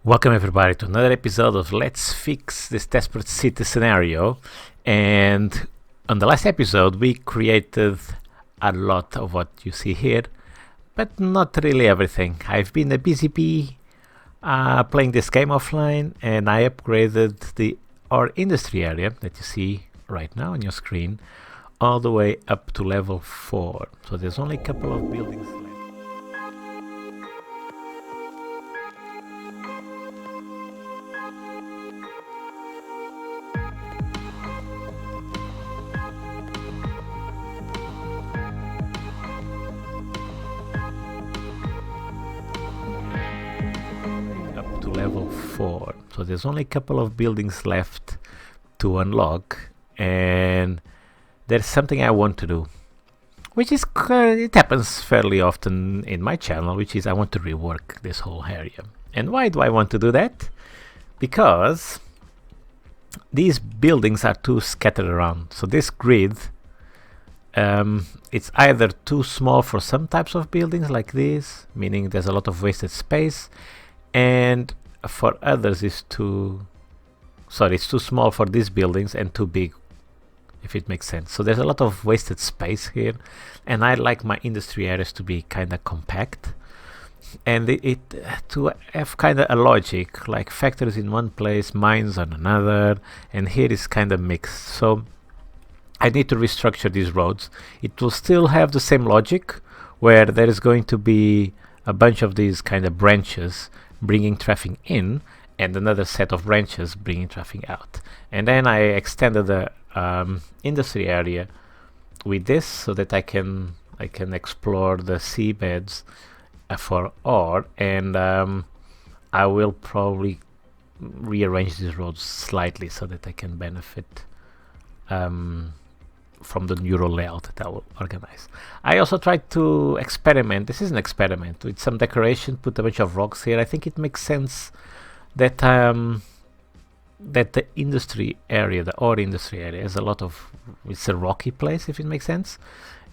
Welcome everybody to another episode of Let's Fix This Desperate City Scenario. And on the last episode we created a lot of what you see here, but not really everything. I've been a busy bee playing this game offline, and I upgraded the ore industry area that you see right now on your screen all the way up to level 4. So there's only a couple of buildings left. To level 4, so there's only a couple of buildings left to unlock, and there's something I want to do, which is it happens fairly often in my channel, which is I want to rework this whole area. And why do I want to do that? Because these buildings are too scattered around. So this grid, it's either too small for some types of buildings like this, meaning there's a lot of wasted space, and for others it's too small for these buildings and too big, if it makes sense. So there's a lot of wasted space here, and I like my industry areas to be kind of compact, and it to have kind of a logic, like factories in one place, mines on another, and here is kind of mixed. So I need to restructure these roads. It will still have the same logic, where there is going to be a bunch of these kind of branches bringing traffic in, and another set of branches bringing traffic out. And then I extended the industry area with this so that I can explore the seabeds for ore, and I will probably rearrange these roads slightly so that I can benefit from the neural layout that I will organize. I also tried to experiment, this is an experiment, with some decoration, put a bunch of rocks here. I think it makes sense that that the industry area, the ore industry area, has a lot of, it's a rocky place, if it makes sense.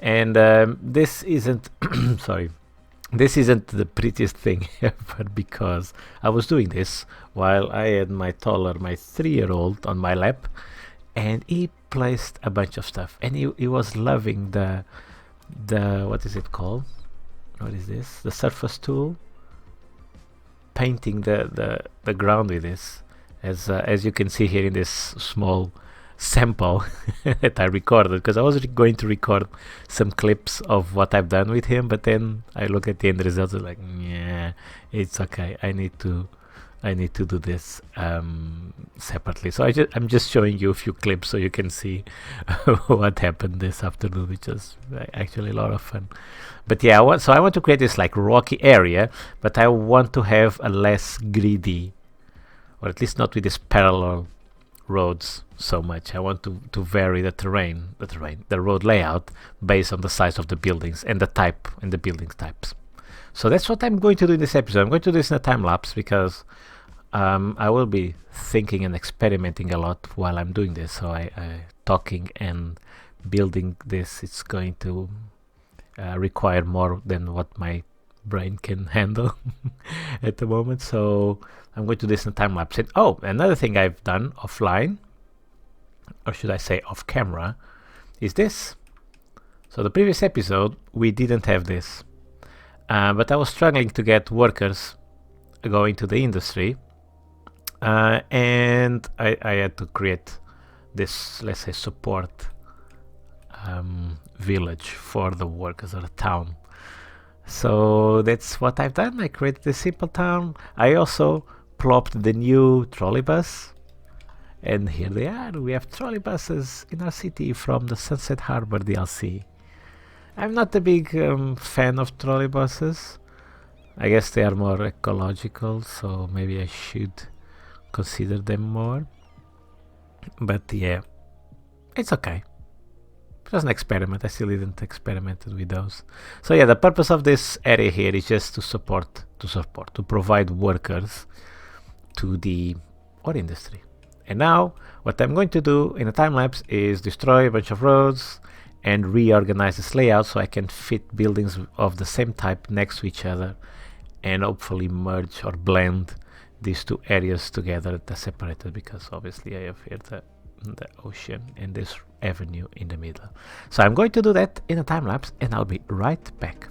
And this isn't, sorry, this isn't the prettiest thing ever, because I was doing this while I had my 3-year-old on my lap, and he placed a bunch of stuff, and he was loving the what is it called? What is this? The surface tool. Painting the ground with this, as you can see here in this small sample that I recorded, because I was going to record some clips of what I've done with him, but then I look at the end results and like, yeah, it's okay. I need to do this separately. So I'm just showing you a few clips so you can see what happened this afternoon, which was actually a lot of fun. But yeah, I want to create this like rocky area, but I want to have a less greedy, or at least not with these parallel roads so much. I want to vary the road layout based on the size of the buildings and the type and the building types. So that's what I'm going to do in this episode. I'm going to do this in a time lapse, because I will be thinking and experimenting a lot while I'm doing this. So I talking and building this, it's going to require more than what my brain can handle at the moment. So I'm going to do this in a time lapse. And another thing I've done offline, or should I say off camera, is this. So the previous episode we didn't have this. But I was struggling to get workers going to the industry, and I had to create this, let's say, support village for the workers, or a town. So that's what I've done. I created this simple town. I also plopped the new trolley bus, and here they are. We have trolley buses in our city from the Sunset Harbor DLC. I'm not a big fan of trolley buses. I guess they are more ecological, so maybe I should consider them more. But yeah, it's okay. It was an experiment. I still didn't experiment with those. So yeah, the purpose of this area here is just to provide workers to the ore industry. And now what I'm going to do in a time lapse is destroy a bunch of roads and reorganize this layout so I can fit buildings of the same type next to each other and hopefully merge or blend these two areas together. They're separated because obviously I have here the ocean and this avenue in the middle. So I'm going to do that in a time lapse, and I'll be right back.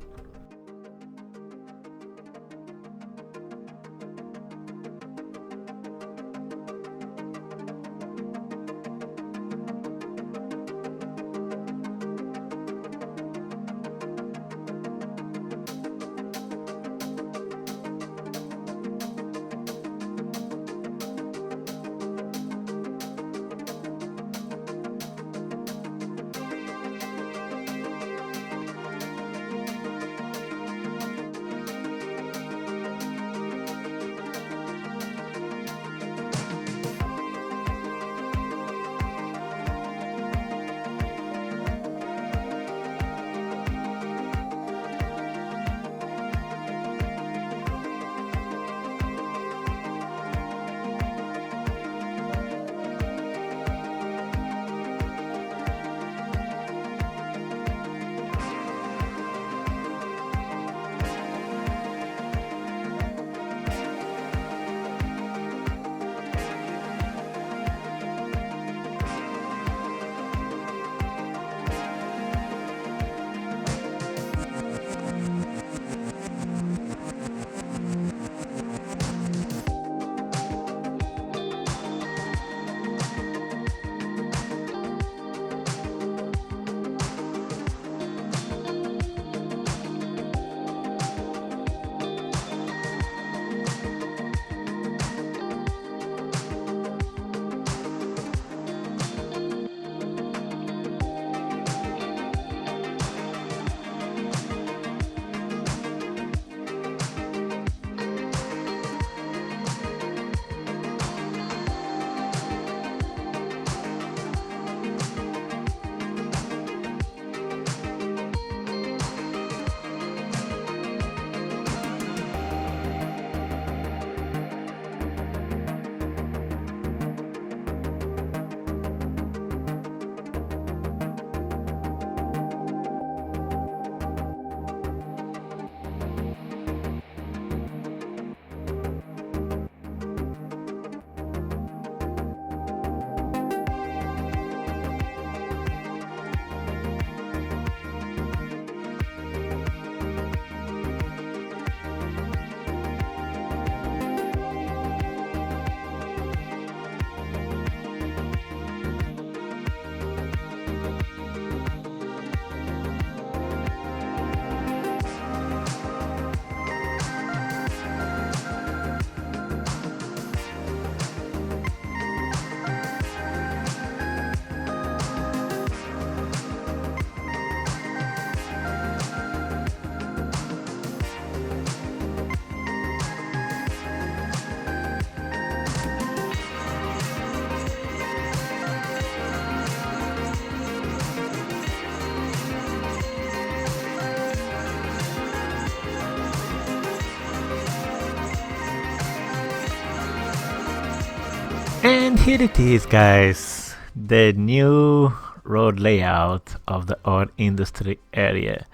And here it is, guys, the new road layout of the ore industry area.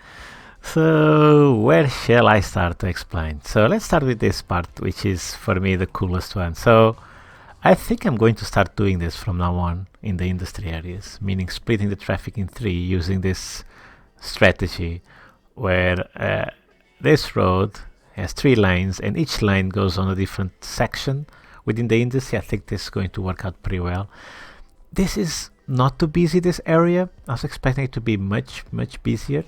So where shall I start to explain? So let's start with this part, which is for me the coolest one. So I think I'm going to start doing this from now on in the industry areas, meaning splitting the traffic in three using this strategy where this road has 3 lanes and each lane goes on a different section within the industry. I think this is going to work out pretty well. This is not too busy, this area. I was expecting it to be much busier.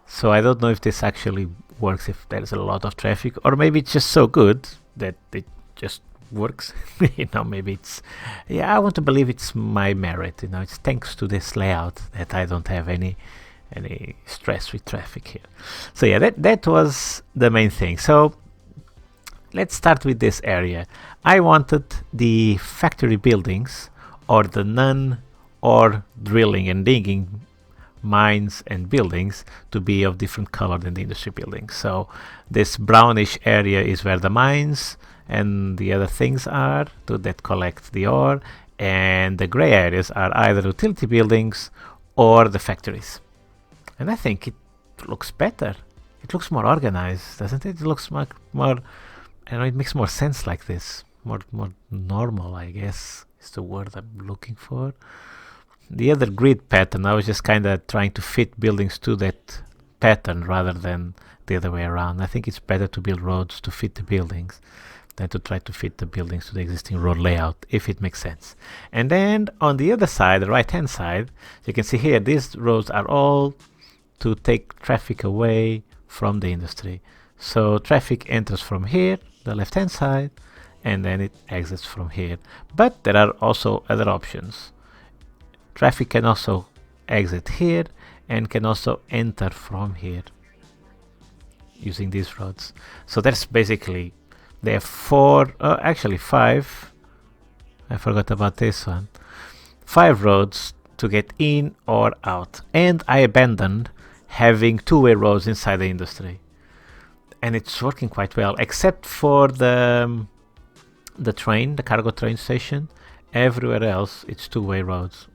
So I don't know if this actually works if there's a lot of traffic, or maybe it's just so good that it just works. You know, maybe it's, yeah, I want to believe it's my merit. You know, it's thanks to this layout that I don't have any stress with traffic here. So yeah, that was the main thing. So let's start with this area. I wanted the factory buildings, or the non-ore drilling and digging mines and buildings, to be of different color than the industry buildings. So this brownish area is where the mines and the other things are that collect the ore, and the gray areas are either utility buildings or the factories. And I think it looks better. It looks more organized, doesn't it? It looks much more and it makes more sense like this, more normal, I guess is the word I'm looking for. The other grid pattern, I was just kind of trying to fit buildings to that pattern rather than the other way around. I think it's better to build roads to fit the buildings than to try to fit the buildings to the existing road layout, if it makes sense. And then on the other side, the right hand side, you can see here, these roads are all to take traffic away from the industry. So traffic enters from here, the left hand side, and then it exits from here. But there are also other options. Traffic can also exit here and can also enter from here using these roads. So that's basically, there are actually 5. I forgot about this one. 5 roads to get in or out. And I abandoned having two-way roads inside the industry. And it's working quite well, except for the train, the cargo train station. Everywhere else, it's two-way roads.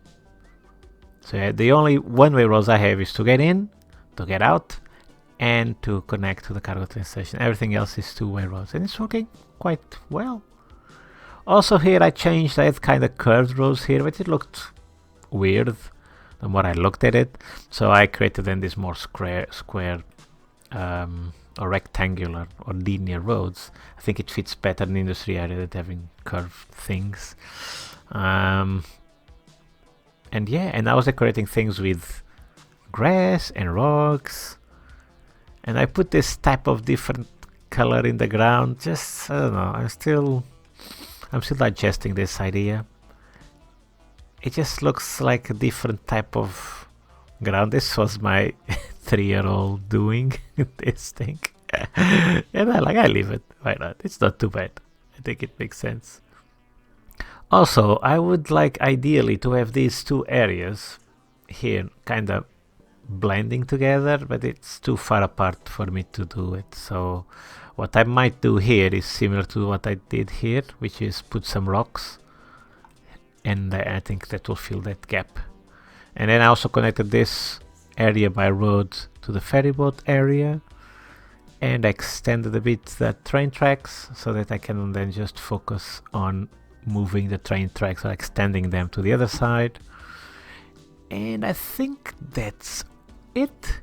So yeah, the only one-way roads I have is to get in, to get out, and to connect to the cargo train station. Everything else is two-way roads, and it's working quite well. Also here I changed, I had kind of curved roads here, but it looked weird the more I looked at it. So I created then these more square or rectangular or linear roads. I think it fits better in the industry area than having curved things. And yeah, and I was decorating things with grass and rocks, and I put this type of different color in the ground. Just, I don't know, I'm still digesting this idea. It just looks like a different type of ground. This was my 3-year-old doing this thing. And I leave it. Why not? It's not too bad. I think it makes sense. Also, I would like ideally to have these two areas here kind of blending together, but it's too far apart for me to do it. So what I might do here is similar to what I did here, which is put some rocks, and I think that will fill that gap. And then I also connected this area by road to the ferryboat area, and extended a bit the train tracks so that I can then just focus on moving the train tracks or extending them to the other side. And I think that's it.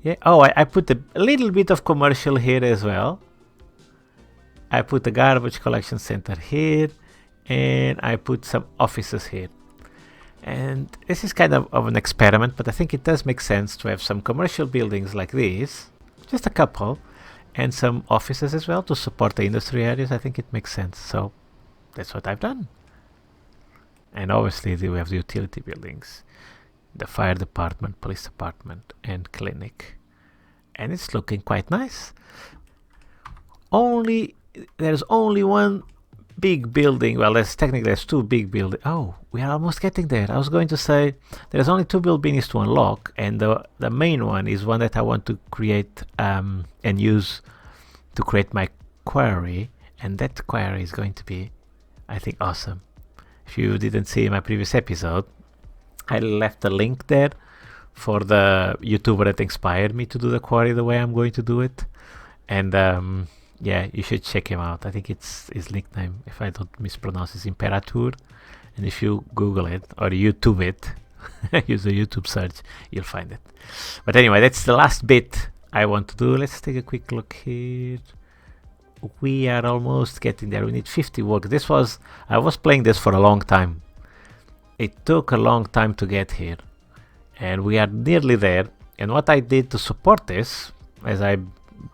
Yeah. Oh, I put a little bit of commercial here as well. I put the garbage collection center here, and I put some offices here. And this is kind of an experiment, but I think it does make sense to have some commercial buildings like these, just a couple, and some offices as well to support the industry areas. I think it makes sense. So that's what I've done. And obviously we have the utility buildings, the fire department, police department, and clinic. And it's looking quite nice. There's only one big building. Well, there's two big buildings. Oh, we are almost getting there. I was going to say there's only 2 buildings to unlock, and the main one is one that I want to create and use to create my quarry. And that quarry is going to be, I think, awesome. If you didn't see my previous episode, I left a link there for the YouTuber that inspired me to do the quarry the way I'm going to do it. And yeah, you should check him out. I think his nickname, if I don't mispronounce, is Imperator. And if you Google it or YouTube it, use a YouTube search, you'll find it. But anyway, that's the last bit I want to do. Let's take a quick look here. We are almost getting there. We need 50 work. I was playing this for a long time. It took a long time to get here, and we are nearly there. And what I did to support this, as I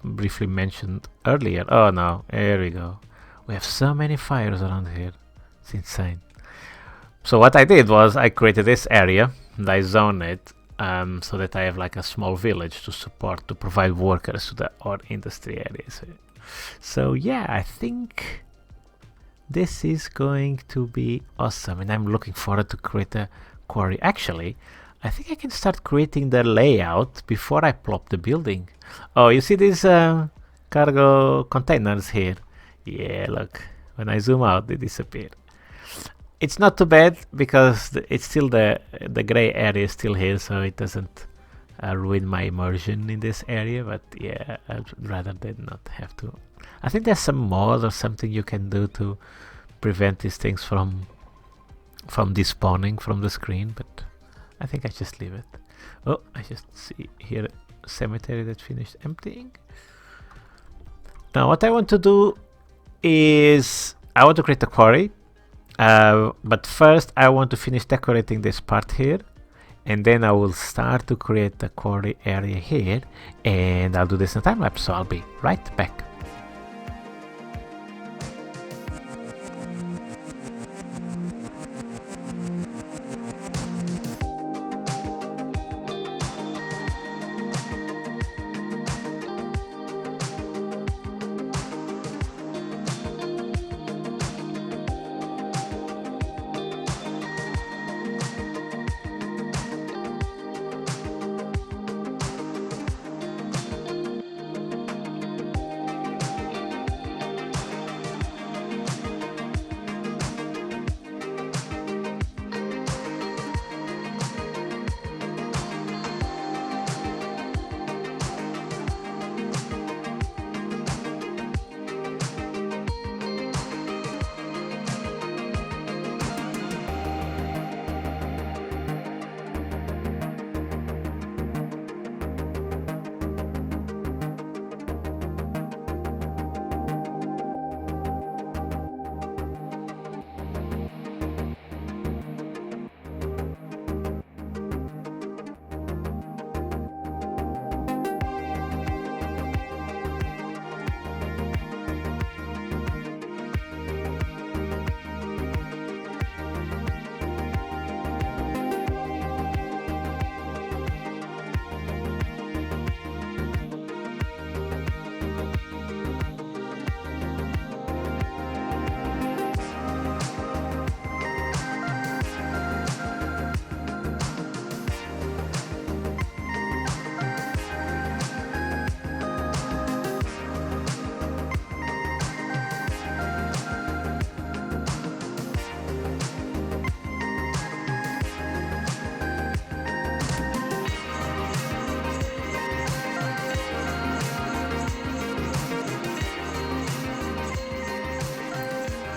briefly mentioned earlier, oh no, here we go. We have so many fires around here. It's insane. So what I did was I created this area and I zoned it so that I have like a small village to provide workers to the ore industry areas. So yeah, I think this is going to be awesome, and I'm looking forward to create a quarry. Actually, I think I can start creating the layout before I plop the building. Oh, you see these cargo containers here? Yeah, look, when I zoom out, they disappear. It's not too bad because it's still the gray area is still here, so it doesn't ruin my immersion in this area. But yeah, I'd rather than not have to. I think there's some mod or something you can do to prevent these things from despawning from the screen, but I think I just leave it. Oh, I just see here a cemetery that finished emptying. Now what I want to do is I want to create a quarry, but first I want to finish decorating this part here, and then I will start to create the quarry area here, and I'll do this in a time lapse, so I'll be right back.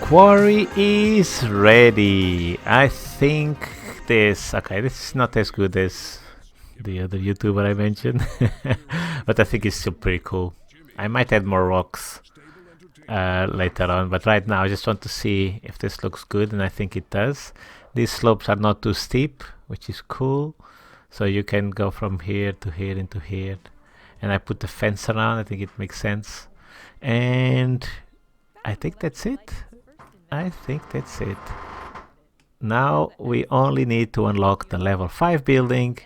Quarry is ready. I think this is not as good as the other YouTuber I mentioned, but I think it's still pretty cool. I might add more rocks later on, but right now I just want to see if this looks good, and I think it does. These slopes are not too steep, which is cool, so you can go from here to here into here, and I put the fence around. I think it makes sense, and I think that's it. Now we only need to unlock the level 5 building,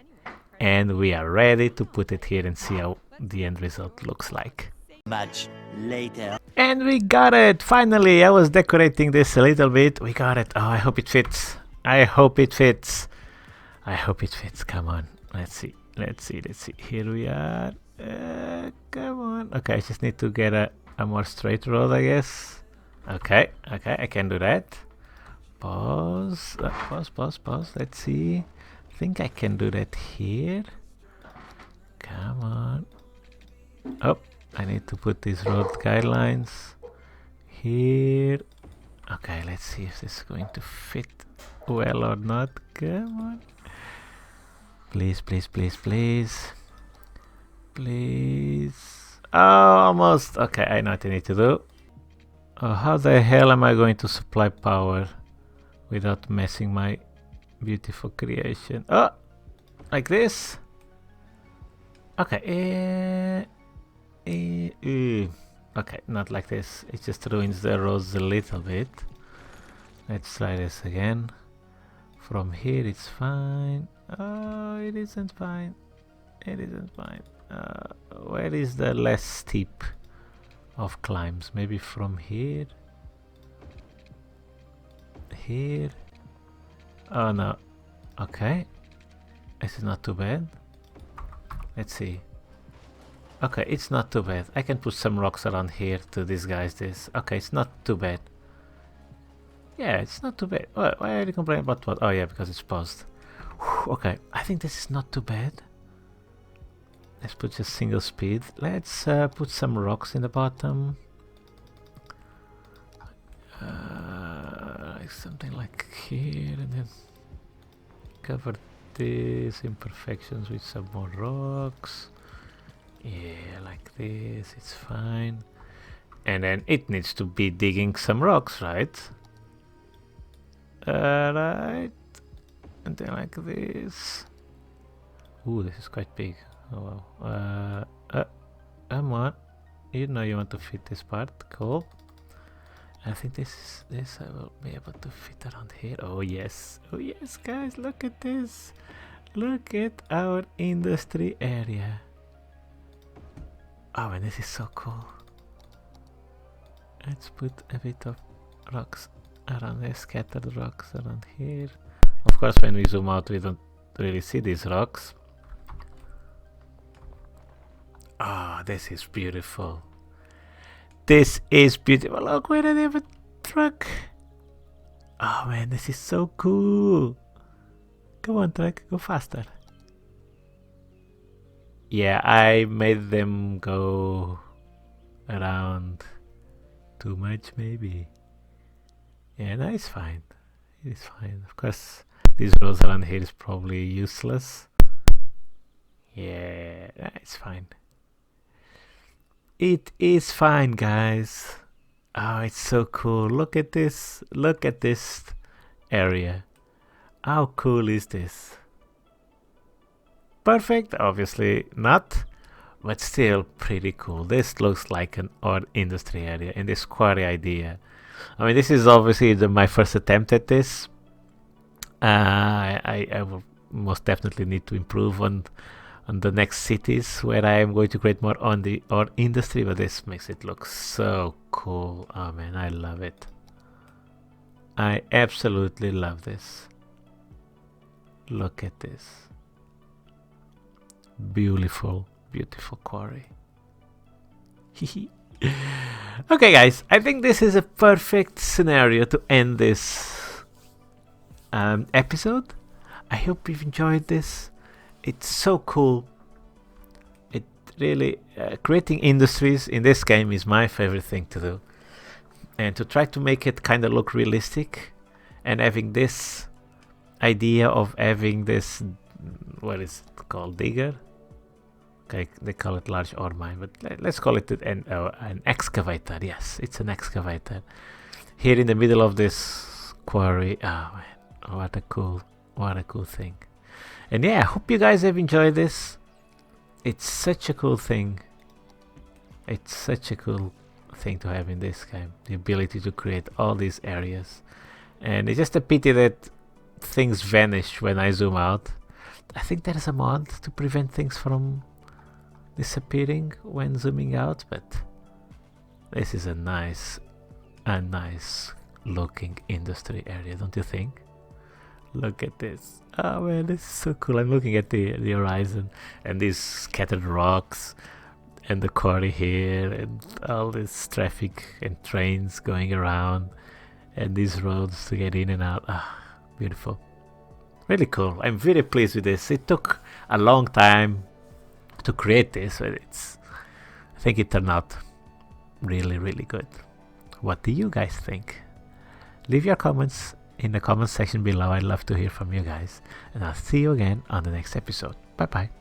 and we are ready to put it here and see how the end result looks like. Much later. And we got it! Finally! I was decorating this a little bit. We got it. Oh, I hope it fits. Come on. Let's see. Here we are. Come on. Okay, I just need to get a more straight road, I guess. Okay, I can do that. Pause. Let's see. I think I can do that here. Come on. Oh, I need to put these road guidelines here. Okay, let's see if this is going to fit well or not. Come on. Please. Oh, almost. Okay, I know what I need to do. Oh, how the hell am I going to supply power without messing my beautiful creation? Oh, like this? Okay. Okay, not like this. It just ruins the roads a little bit. Let's try this again. From here it's fine. Oh, it isn't fine. Where is the less steep of climbs? Maybe from here. Oh no. Okay, this is not too bad. Let's see. Okay, it's not too bad. I can put some rocks around here to disguise this. Okay, it's not too bad. Yeah, it's not too bad. Why are you complaining about what? Oh yeah, because it's paused. Whew, okay, I think this is not too bad. Let's put just single speed. Let's put some rocks in the bottom. something like here, and then cover these imperfections with some more rocks. Yeah, like this, it's fine. And then it needs to be digging some rocks, right? Right. And then like this. Ooh, this is quite big. Oh wow. Come on. You know you want to fit this part. Cool. I think this I will be able to fit around here. Oh yes. Oh yes, guys, look at this. Look at our industry area. Oh man, this is so cool. Let's put a bit of rocks around there, scattered rocks around here. Of course, when we zoom out, we don't really see these rocks. Ah, this is beautiful. This is beautiful. Look, where I have a truck. Oh man, this is so cool. Come on, truck, go faster. Yeah, I made them go around too much, maybe. Yeah, no, it's fine. It's fine. Of course, these roads around here is probably useless. Yeah, it's fine. It is fine, guys. Oh, it's so cool. Look at this. Look at this area. How cool is this? Perfect? Obviously not, but still pretty cool. This looks like an ore industry area in this quarry idea. I mean, this is obviously my first attempt at this. I will most definitely need to improve on the next cities where I am going to create more on the ore industry, but this makes it look so cool. Oh man, I love it. I absolutely love this. Look at this. Beautiful, beautiful quarry. Okay, guys, I think this is a perfect scenario to end this episode. I hope you've enjoyed this. It's so cool. It really creating industries in this game is my favorite thing to do, and to try to make it kind of look realistic, and having this idea of having this, what is it called, digger? Okay, they call it large ore mine, but let's call it an excavator. Yes, it's an excavator here in the middle of this quarry. Oh man, what a cool thing. And yeah, I hope you guys have enjoyed this. It's such a cool thing. It's such a cool thing to have in this game, the ability to create all these areas. And it's just a pity that things vanish when I zoom out. I think there is a mod to prevent things from disappearing when zooming out, but this is a nice looking industry area, don't you think? Look at this. Oh man, this is so cool. I'm looking at the horizon and these scattered rocks and the quarry here and all this traffic and trains going around and these roads to get in and out. Ah, beautiful. Really cool. I'm very pleased with this. It took a long time to create this, but I think it turned out really, really good. What do you guys think? Leave your comments in the comment section below. I'd love to hear from you guys, and I'll see you again on the next episode. Bye bye.